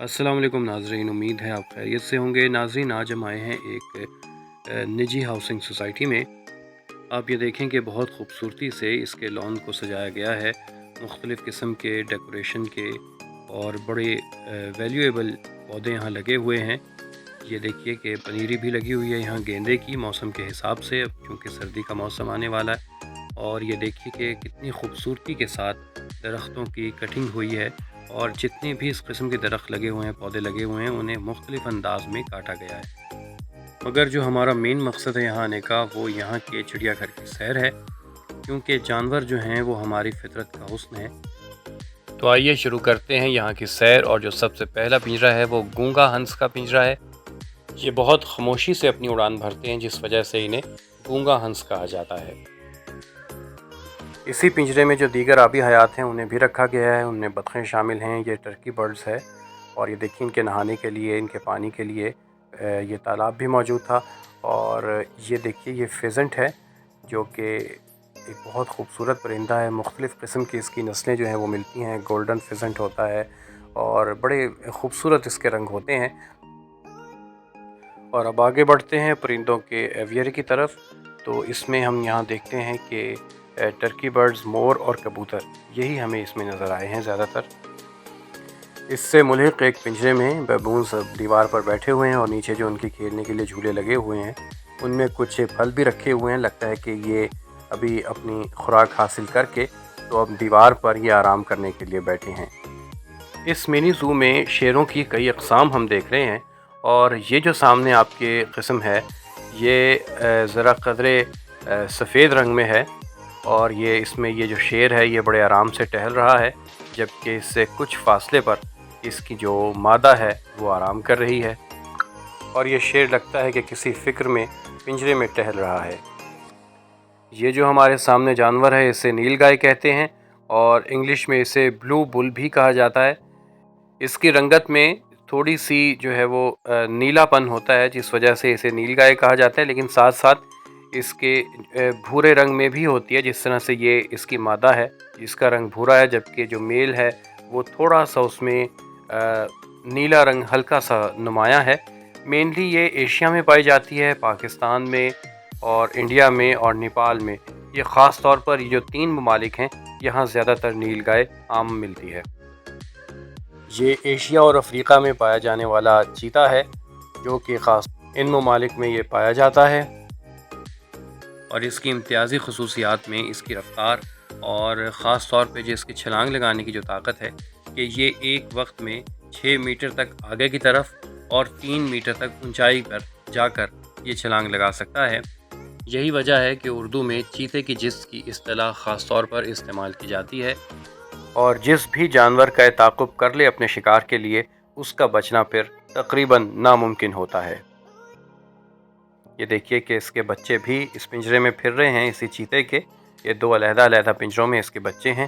अस्सलाम वालेकुम नाज़रीन, उम्मीद है आप खैरियत से होंगे। नाज़रीन, आज हम आए हैं एक निजी हाउसिंग सोसाइटी में। आप ये देखें कि बहुत खूबसूरती से इसके लॉन को सजाया गया है, मुख्तलिफ़ किस्म के डेकोरेशन के और बड़े वैल्यूएबल पौधे यहाँ लगे हुए हैं। ये देखिए कि पनीरी भी लगी हुई है यहाँ गेंदे की, मौसम के हिसाब से, अब चूँकि सर्दी का मौसम आने वाला है। और ये देखिए कि कितनी खूबसूरती के साथ दरख्तों की कटिंग हुई है और जितने भी इस किस्म के दरख्त लगे हुए हैं, पौधे लगे हुए हैं, उन्हें मुख्तलिफ़ अंदाज में काटा गया है। मगर जो हमारा मेन मकसद है यहाँ आने का, वो यहाँ के चिड़ियाघर की सैर है, क्योंकि जानवर जो हैं वो हमारी फितरत का हुस्न है। तो आइए शुरू करते हैं यहाँ की सैर। और जो सबसे पहला पिंजरा है वो गूंगा हंस का पिंजरा है। ये बहुत खामोशी से अपनी उड़ान भरते हैं, जिस वजह से इन्हें गूंगा हंस कहा जाता है। इसी पिंजरे में जो दीगर आबी हयात हैं उन्हें भी रखा गया है, उनमें बतखें शामिल हैं। ये टर्की बर्ड्स है और ये देखिए इनके नहाने के लिए, इनके पानी के लिए ये तालाब भी मौजूद था। और ये देखिए ये फेजेंट है, जो कि एक बहुत खूबसूरत परिंदा है। मुख्तलिफ़ किस्म की इसकी नस्लें जो हैं वो मिलती हैं। गोल्डन फेजेंट होता है और बड़े खूबसूरत इसके रंग होते हैं। और अब आगे बढ़ते हैं परिंदों के एवियरी की तरफ। तो इसमें हम यहाँ देखते हैं कि टर्की बर्ड्स, मोर और कबूतर, यही हमें इसमें नज़र आए हैं ज़्यादातर। इससे मुल्हिक एक पिंजरे में बैबून्स दीवार पर बैठे हुए हैं और नीचे जो उनके खेलने के लिए झूले लगे हुए हैं उनमें कुछ फल भी रखे हुए हैं। लगता है कि ये अभी अपनी खुराक हासिल करके तो अब दीवार पर ये आराम करने के लिए बैठे हैं। इस मिनी ज़ू में शेरों की कई अक़साम हम देख रहे हैं। और ये जो सामने आपके किस्म है, ये ज़रा कदरे सफ़ेद रंग में है और ये इसमें ये जो शेर है ये बड़े आराम से टहल रहा है, जबकि इससे कुछ फासले पर इसकी जो मादा है वो आराम कर रही है। और ये शेर लगता है कि किसी फ़िक्र में पिंजरे में टहल रहा है। ये जो हमारे सामने जानवर है इसे नीलगाय कहते हैं और इंग्लिश में इसे ब्लू बुल भी कहा जाता है। इसकी रंगत में थोड़ी सी जो है वो नीलापन होता है, जिस वजह से इसे नीलगाय कहा जाता है, लेकिन साथ साथ इसके भूरे रंग में भी होती है। जिस तरह से ये इसकी मादा है जिसका रंग भूरा है, जबकि जो मेल है वो थोड़ा सा उसमें नीला रंग हल्का सा नुमायाँ है। मेनली ये एशिया में पाई जाती है, पाकिस्तान में और इंडिया में और नेपाल में। ये ख़ास तौर पर ये जो 3 ममालिक हैं यहाँ ज़्यादातर नीलगाय आम मिलती है। ये एशिया और अफ्रीका में पाया जाने वाला चीता है, जो कि ख़ास इन ममालिक में ये पाया जाता है। और इसकी इम्तियाज़ी खसूसियात में इसकी रफ़्तार और ख़ास तौर पे जो इसकी छलांग लगाने की जो ताकत है कि ये एक वक्त में 6 मीटर तक आगे की तरफ और 3 मीटर तक ऊंचाई पर जाकर ये छलांग लगा सकता है। यही वजह है कि उर्दू में चीते की जिस्म की इस्तिलाह ख़ास तौर पर इस्तेमाल की जाती है। और जिस भी जानवर का ताक़ुब कर ले अपने शिकार के लिए, उसका बचना फिर तकरीबन नामुमकिन होता है। ये देखिए कि इसके बच्चे भी इस पिंजरे में फिर रहे हैं, इसी चीते के। ये 2 अलहदा-अलहदा पिंजरों में इसके बच्चे हैं।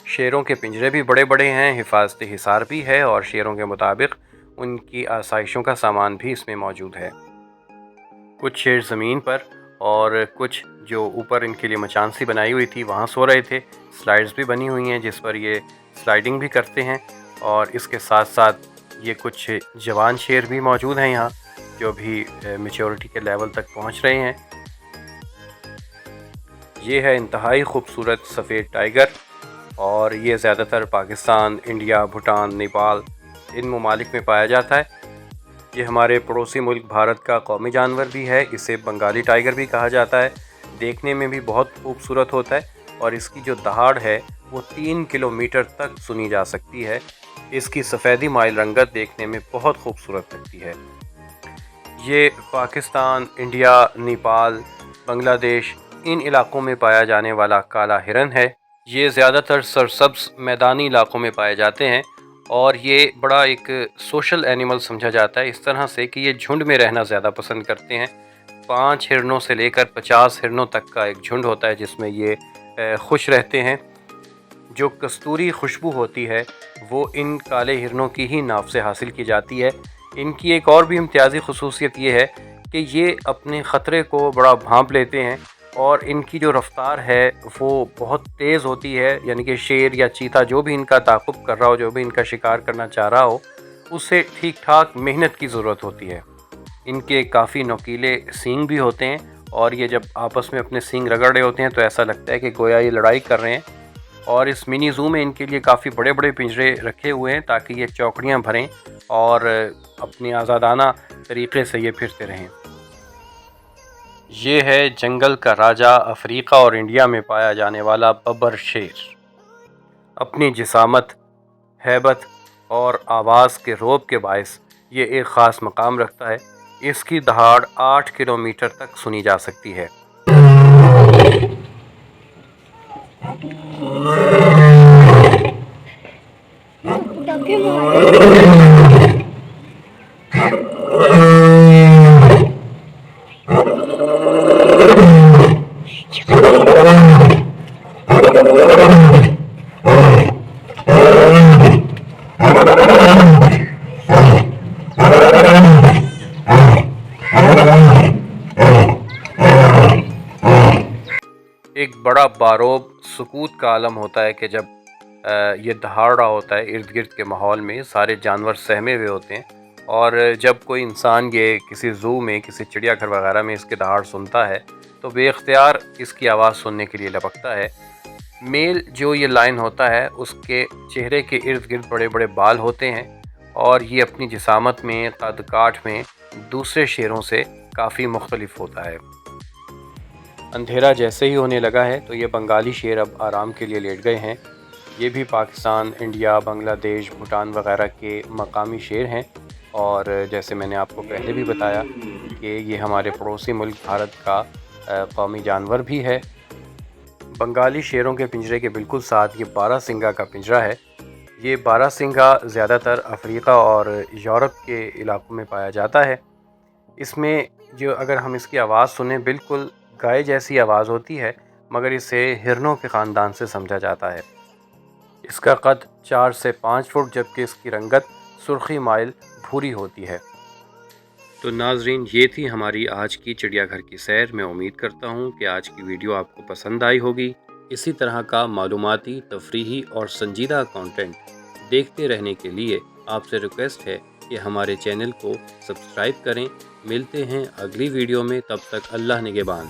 शेरों के पिंजरे भी बड़े बड़े हैं, हिफाजती हिसार भी है और शेरों के मुताबिक उनकी आसाइशों का सामान भी इसमें मौजूद है। कुछ शेर ज़मीन पर और कुछ जो ऊपर इनके लिए मचान सी बनाई हुई थी वहाँ सो रहे थे। स्लाइड्स भी बनी हुई हैं जिस पर ये स्लाइडिंग भी करते हैं। और इसके साथ साथ ये कुछ जवान शेर भी मौजूद हैं यहाँ, जो भी मैच्योरिटी के लेवल तक पहुँच रहे हैं। ये है इंतहाई खूबसूरत सफ़ेद टाइगर और ये ज़्यादातर पाकिस्तान, इंडिया, भूटान, नेपाल इन ममालिक में पाया जाता है। ये हमारे पड़ोसी मुल्क भारत का कौमी जानवर भी है। इसे बंगाली टाइगर भी कहा जाता है। देखने में भी बहुत खूबसूरत होता है और इसकी जो दहाड़ है वो 3 किलोमीटर तक सुनी जा सकती है। इसकी सफ़ेदी माइल रंगत देखने में बहुत खूबसूरत लगती है। ये पाकिस्तान, इंडिया, नेपाल, बांग्लादेश इन इलाक़ों में पाया जाने वाला काला हिरन है। ये ज़्यादातर सरसब्ज़ मैदानी इलाक़ों में पाए जाते हैं और ये बड़ा एक सोशल एनिमल समझा जाता है, इस तरह से कि ये झुंड में रहना ज़्यादा पसंद करते हैं। 5 हिरनों से लेकर 50 हिरनों तक का एक झुंड होता है जिसमें ये खुश रहते हैं। जो कस्तूरी खुशबू होती है वो इन काले हिरनों की ही नाव से हासिल की जाती है। इनकी एक और भी इम्तियाज़ी खसूसियत ये है कि ये अपने ख़तरे को बड़ा भांप लेते हैं اور ان کی جو رفتار ہے وہ بہت تیز ہوتی ہے، یعنی کہ شیر یا چیتا جو بھی ان کا تعاقب کر رہا ہو، جو بھی ان کا شکار کرنا چاہ رہا ہو، اسے ٹھیک ٹھاک محنت کی ضرورت ہوتی ہے۔ ان کے کافی نوکیلے سینگ بھی ہوتے ہیں، اور یہ جب آپس میں اپنے سینگ رگڑ رہے ہوتے ہیں تو ایسا لگتا ہے کہ گویا یہ لڑائی کر رہے ہیں۔ اور اس منی زو میں ان کے لیے کافی بڑے بڑے پنجرے رکھے ہوئے ہیں تاکہ یہ چوکڑیاں بھریں اور اپنی آزادانہ طریقے سے یہ پھرتے رہیں۔ یہ ہے جنگل کا راجا، افریقہ اور انڈیا میں پایا جانے والا ببر شیر۔ اپنی جسامت، ہیبت اور آواز کے روب کے باعث یہ ایک خاص مقام رکھتا ہے۔ اس کی دہاڑ 8 کلومیٹر تک سنی جا سکتی ہے۔ ایک بڑا باروب سکوت کا عالم ہوتا ہے کہ جب یہ دہاڑ رہا ہوتا ہے، ارد گرد کے ماحول میں سارے جانور سہمے ہوئے ہوتے ہیں، اور جب کوئی انسان یہ کسی زو میں، کسی چڑیا گھر وغیرہ میں اس کے دہاڑ سنتا ہے تو بے اختیار اس کی آواز سننے کے لیے لپکتا ہے۔ میل جو یہ لائن ہوتا ہے اس کے چہرے کے ارد گرد بڑے بڑے بال ہوتے ہیں، اور یہ اپنی جسامت میں، قد کاٹ میں دوسرے شیروں سے کافی مختلف ہوتا ہے۔ اندھیرا جیسے ہی ہونے لگا ہے تو یہ بنگالی شیر اب آرام کے لیے لیٹ گئے ہیں۔ یہ بھی پاکستان، انڈیا، بنگلہ دیش، بھوٹان وغیرہ کے مقامی شیر ہیں، اور جیسے میں نے آپ کو پہلے بھی بتایا کہ یہ ہمارے پڑوسی ملک بھارت کا قومی جانور بھی ہے۔ بنگالی شیروں کے پنجرے کے بالکل ساتھ یہ بارہ سنگا کا پنجرہ ہے۔ یہ بارہ سنگا زیادہ تر افریقہ اور یورپ کے علاقوں میں پایا جاتا ہے۔ اس میں جو اگر ہم اس کی آواز سنیں، بالکل گائے جیسی آواز ہوتی ہے، مگر اسے ہرنوں کے خاندان سے سمجھا جاتا ہے۔ اس کا قد 4 سے 5 فٹ، جبکہ اس کی رنگت سرخی مائل بھوری ہوتی ہے۔ تو ناظرین، یہ تھی ہماری آج کی چڑیا گھر کی سیر۔ میں امید کرتا ہوں کہ آج کی ویڈیو آپ کو پسند آئی ہوگی۔ اسی طرح کا معلوماتی، تفریحی اور سنجیدہ کانٹینٹ دیکھتے رہنے کے لیے آپ سے ریکویسٹ ہے کہ ہمارے چینل کو سبسکرائب کریں۔ ملتے ہیں اگلی ویڈیو میں، تب تک اللہ نگہبان۔